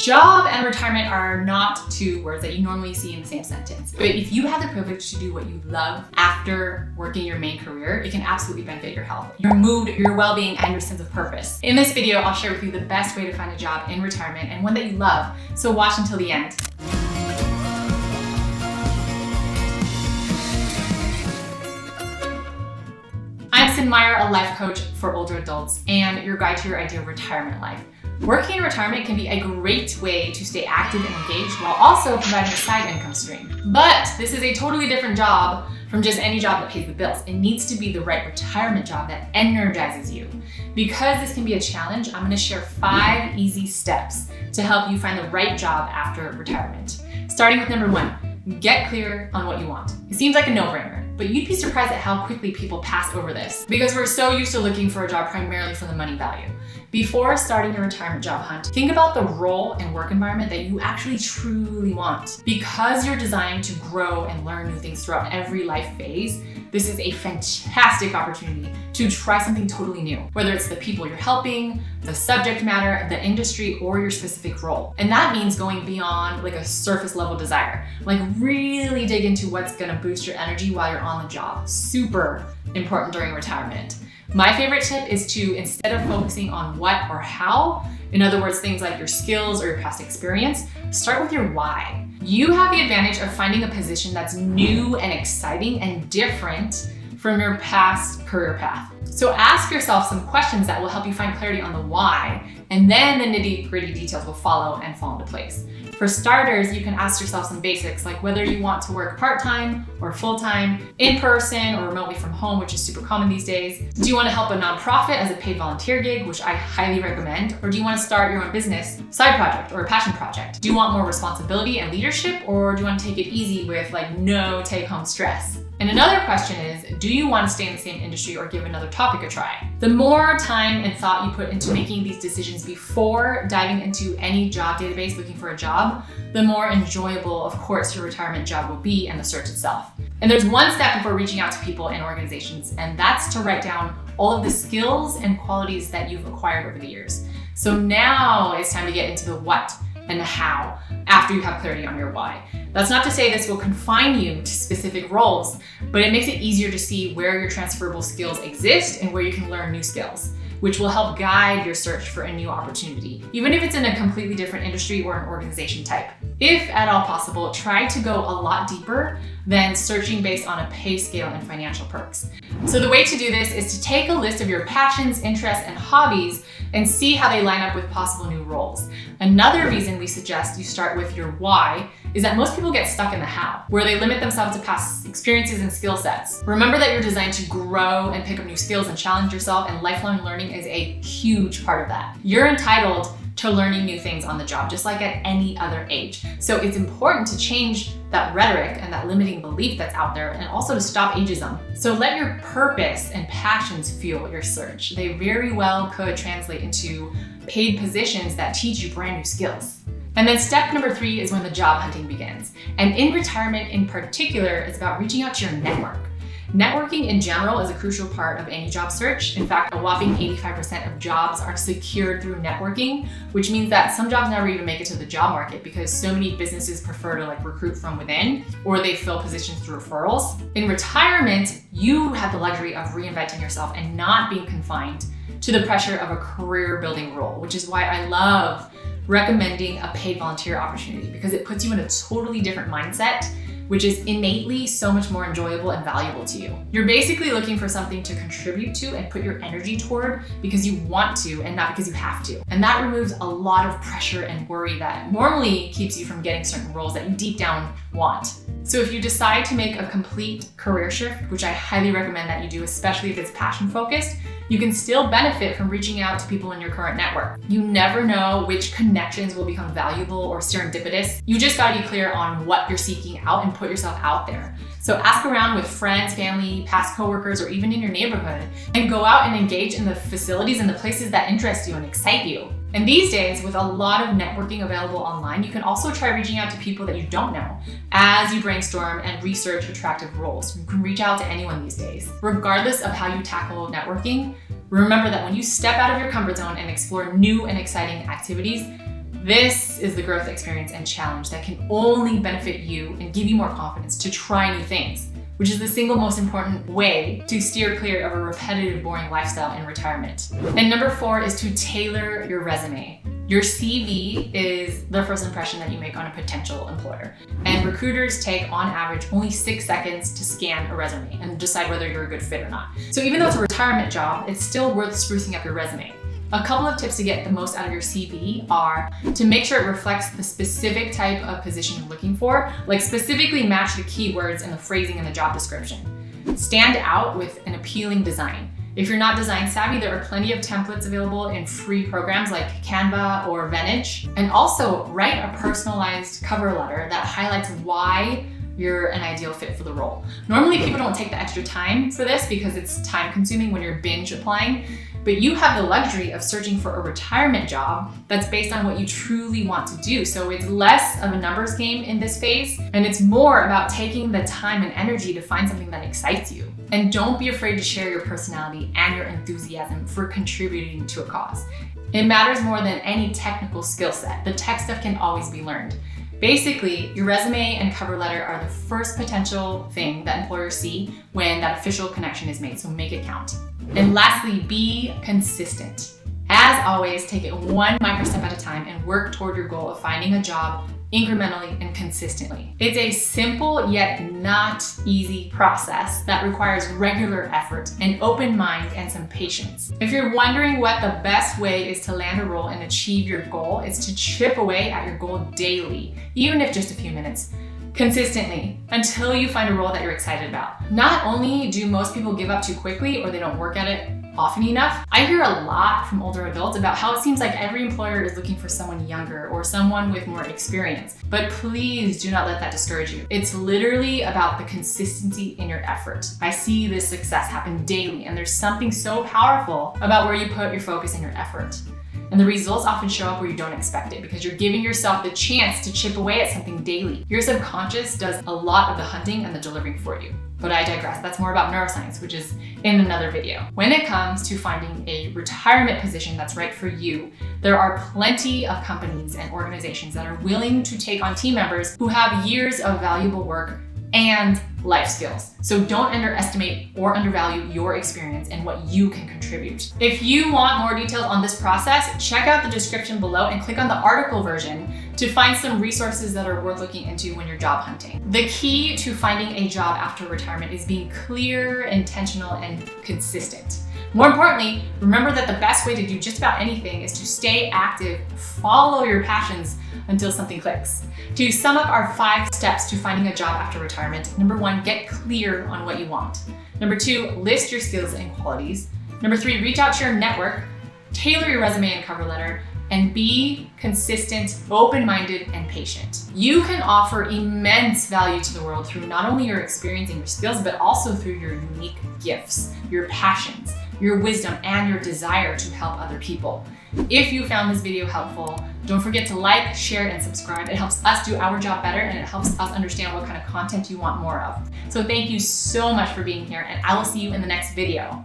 Job and retirement are not two words that you normally see in the same sentence. But if you have the privilege to do what you love after working your main career, it can absolutely benefit your health, your mood, your well-being, and your sense of purpose. In this video, I'll share with you the best way to find a job in retirement and one that you love. So watch until the end. I'm Sin Meyer, a life coach for older adults and your guide to your ideal retirement life. Working in retirement can be a great way to stay active and engaged while also providing a side income stream. But this is a totally different job from just any job that pays the bills. It needs to be the right retirement job that energizes you. Because this can be a challenge, I'm going to share 5 easy steps to help you find the right job after retirement. Starting with number 1, get clear on what you want. It seems like a no-brainer, but you'd be surprised at how quickly people pass over this because we're so used to looking for a job primarily for the money value. Before starting your retirement job hunt, think about the role and work environment that you actually truly want. Because you're designed to grow and learn new things throughout every life phase, this is a fantastic opportunity to try something totally new, whether it's the people you're helping, the subject matter, the industry, or your specific role. And that means going beyond like a surface level desire, like really dig into what's gonna boost your energy while you're on the job. Super important during retirement. My favorite tip is to, instead of focusing on what or how, in other words, things like your skills or your past experience, start with your why. You have the advantage of finding a position that's new and exciting and different from your past career path. So ask yourself some questions that will help you find clarity on the why, and then the nitty-gritty details will follow and fall into place. For starters, you can ask yourself some basics like whether you want to work part-time or full-time, in person or remotely from home, which is super common these days. Do you want to help a nonprofit as a paid volunteer gig, which I highly recommend? Or do you want to start your own business, side project, or a passion project? Do you want more responsibility and leadership, or do you want to take it easy with like no take-home stress? And another question is, do you want to stay in the same industry or give another topic a try? The more time and thought you put into making these decisions before diving into any job database looking for a job, the more enjoyable, of course, your retirement job will be and the search itself. And there's one step before reaching out to people and organizations, and that's to write down all of the skills and qualities that you've acquired over the years. So now it's time to get into the what and the how after you have clarity on your why. That's not to say this will confine you to specific roles, but it makes it easier to see where your transferable skills exist and where you can learn new skills, which will help guide your search for a new opportunity, even if it's in a completely different industry or an organization type. If at all possible, try to go a lot deeper than searching based on a pay scale and financial perks. So the way to do this is to take a list of your passions, interests, and hobbies and see how they line up with possible new roles. Another reason we suggest you start with your why is that most people get stuck in the how, where they limit themselves to past experiences and skill sets. Remember that you're designed to grow and pick up new skills and challenge yourself, and lifelong learning is a huge part of that. You're entitled to learning new things on the job, just like at any other age. So it's important to change that rhetoric and that limiting belief that's out there, and also to stop ageism. So let your purpose and passions fuel your search. They very well could translate into paid positions that teach you brand new skills. And then step number 3 is when the job hunting begins. And in retirement in particular, it's about reaching out to your network. Networking in general is a crucial part of any job search. In fact, a whopping 85% of jobs are secured through networking, which means that some jobs never even make it to the job market because so many businesses prefer to recruit from within, or they fill positions through referrals. In retirement, you have the luxury of reinventing yourself and not being confined to the pressure of a career building role, which is why I love recommending a paid volunteer opportunity, because it puts you in a totally different mindset, which is innately so much more enjoyable and valuable to you. You're basically looking for something to contribute to and put your energy toward because you want to and not because you have to. And that removes a lot of pressure and worry that normally keeps you from getting certain roles that you deep down want. So if you decide to make a complete career shift, which I highly recommend that you do, especially if it's passion focused, you can still benefit from reaching out to people in your current network. You never know which connections will become valuable or serendipitous. You just gotta be clear on what you're seeking out and put yourself out there. So ask around with friends, family, past coworkers, or even in your neighborhood, and go out and engage in the facilities and the places that interest you and excite you. And these days, with a lot of networking available online, you can also try reaching out to people that you don't know as you brainstorm and research attractive roles. You can reach out to anyone these days. Regardless of how you tackle networking, remember that when you step out of your comfort zone and explore new and exciting activities, This is the growth experience and challenge that can only benefit you and give you more confidence to try new things, which is the single most important way to steer clear of a repetitive, boring lifestyle in retirement. And number 4 is to tailor your resume. Your CV is the first impression that you make on a potential employer. And recruiters take, on average, only 6 seconds to scan a resume and decide whether you're a good fit or not. So even though it's a retirement job, it's still worth sprucing up your resume. A couple of tips to get the most out of your CV are to make sure it reflects the specific type of position you're looking for, like specifically match the keywords and the phrasing in the job description. Stand out with an appealing design. If you're not design savvy, there are plenty of templates available in free programs like Canva or Venage. And also write a personalized cover letter that highlights why you're an ideal fit for the role. Normally people don't take the extra time for this because it's time consuming when you're binge applying, but you have the luxury of searching for a retirement job that's based on what you truly want to do. So it's less of a numbers game in this phase, and it's more about taking the time and energy to find something that excites you. And don't be afraid to share your personality and your enthusiasm for contributing to a cause. It matters more than any technical skill set. The tech stuff can always be learned. Basically, your resume and cover letter are the first potential thing that employers see when that official connection is made, so make it count. And lastly, be consistent. As always, take it one microstep at a time and work toward your goal of finding a job incrementally and consistently. It's a simple yet not easy process that requires regular effort, an open mind, and some patience. If you're wondering what the best way is to land a role and achieve your goal, it's to chip away at your goal daily, even if just a few minutes, consistently, until you find a role that you're excited about. Not only do most people give up too quickly or they don't work at it often enough, I hear a lot from older adults about how it seems like every employer is looking for someone younger or someone with more experience. But please do not let that discourage you. It's literally about the consistency in your effort. I see this success happen daily, and there's something so powerful about where you put your focus and your effort. And the results often show up where you don't expect it because you're giving yourself the chance to chip away at something daily. Your subconscious does a lot of the hunting and the delivering for you. But I digress. That's more about neuroscience, which is in another video. When it comes to finding a retirement position that's right for you, there are plenty of companies and organizations that are willing to take on team members who have years of valuable work and life skills. So don't underestimate or undervalue your experience and what you can contribute. If you want more details on this process, check out the description below and click on the article version to find some resources that are worth looking into when you're job hunting. The key to finding a job after retirement is being clear, intentional, and consistent. More importantly, remember that the best way to do just about anything is to stay active, follow your passions until something clicks. To sum up our 5 steps to finding a job after retirement, number 1, get clear on what you want. Number 2, list your skills and qualities. Number 3, reach out to your network, tailor your resume and cover letter, and be consistent, open-minded, and patient. You can offer immense value to the world through not only your experience and your skills, but also through your unique gifts, your passions, your wisdom, and your desire to help other people. If you found this video helpful, don't forget to like, share, and subscribe. It helps us do our job better, and it helps us understand what kind of content you want more of. So thank you so much for being here, and I will see you in the next video.